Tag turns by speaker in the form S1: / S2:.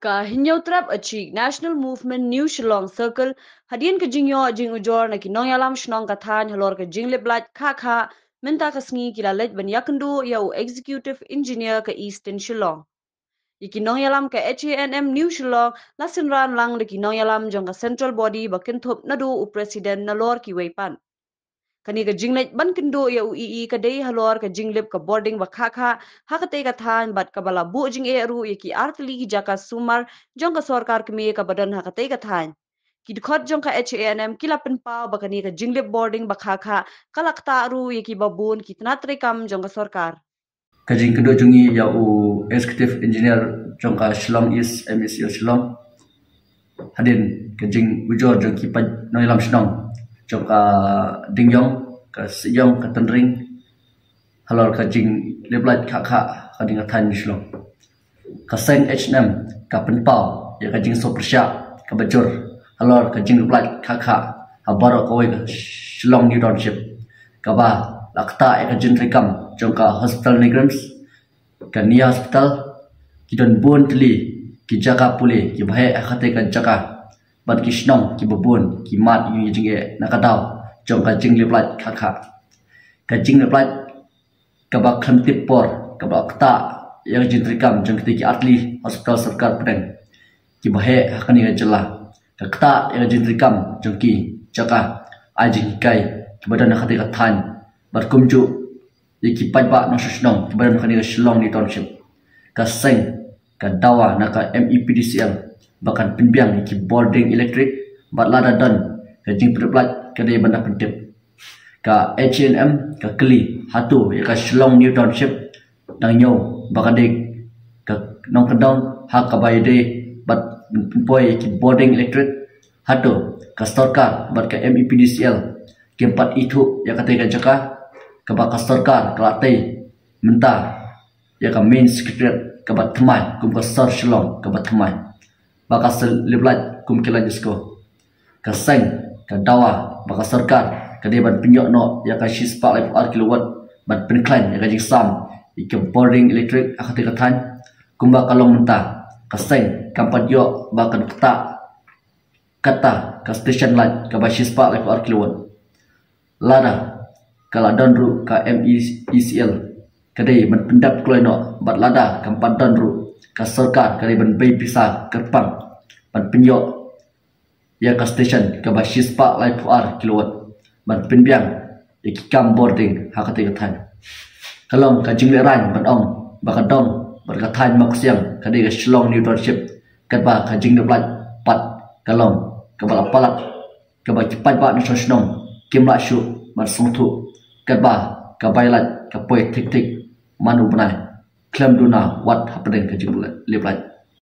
S1: Ka hinyau trap achik National Movement New Shillong Circle hadian ke jingyo jing ujor na kinong yalam shnong kathan halor ke jing leblat kha menta kasngi kila lej ban yakendu yau executive engineer ke Eastern Shillong. Ikinong yalam ke HANM New Shillong lasin ran lang de kinong yalam jong ka central body bakin thop nadu u president nalor ki weipan. Kani ka jinglet ban kendo ya UEE ka day halor ka jinglip ka boarding ba kha hakate ka than bat ka bala bu jing e ru ki artli ki jaka sumar jong ka sarkar kme ka badan hakate ka than ki khot jong ka HANM kila pen pau ba kani ka jinglip boarding ba kha kalakta ru ki babun ki tnatre kam jong ka sarkar
S2: Kajing kedua jungi ya executive engineer jong ka Shillong East MSU Shillong hadin kajing ujor jong ki paj noilam Shillong jong ka dingyong ka siyong ka tenring halor kajing leblat kha kading ka than Shillong ka seng H&M ka penpau ya kajing so persya ka bajur halor kajing leblat kha habaro ka ka Shillong New Township ka ba lakta ya kajing rekam jong ka hospital migrants ka Nia hospital kidon bun tli ki jaka puli ki bhae akhate ka jaka bat ki shnong ki babun ki mat yu jinge nakadaw jong ka jing leblat kha ka jing leblat ka ba khamtip por ka ba kta yang jin rekam jong ki atli hospital sarkar pedang ki bhae akhani ka jala ka kta yang jin rekam jong ki jaka ajing kai ki badan akhate ka than bat kumju iki pajba no shnong ki badan akhani ka Shillong New Township ka seng ka dawa naka MEPDCL bahkan penbiang ki boarding electric bat lada dan ka jing plat ka dei banda pentip ka HNM ka kli hatu ya ka Shillong New Township dang nyo bahkan dei ka nong kendong hak ka bai dei bat poi ki boarding electric hatu ka sarkar bat ka MEPDCL ki empat itu ya ka tei ka jaka ka ba ka sarkar ka tei menta ya ka main secretariat kabat thmai kum ka sar Shillong kabat thmai baka sel leblat kum kila jisko ka seng ka dawa baka sarkar ka deban pinyok no ya ka shispa life ar kilowatt ban penklan ya ka jingsam ike boarding electric akhate ka than kumba kalong menta ka seng kampat yo baka kata ka station light ka ba shispa life ar kilowatt lada kala donru ka MECL kadai ban pendap kloino bat lada kampan donru ka sarkar kadai ban bay pisa kerpang ban penyo ya ka station ka ba shispa light ar kilowatt ban penbiang iki kam boarding hakate ka than kalong ka jingle ran ban ong ba ka dong ba ka than mak siang kadai ka Shillong New Township kat ba ka jingle plat pat kalong ka ba palat ka ba kipat ba no shnong kimla shu ban sungthu kat ba ka bailat ka poi tik manu benai klaim duna wat happening ke jumlah leblat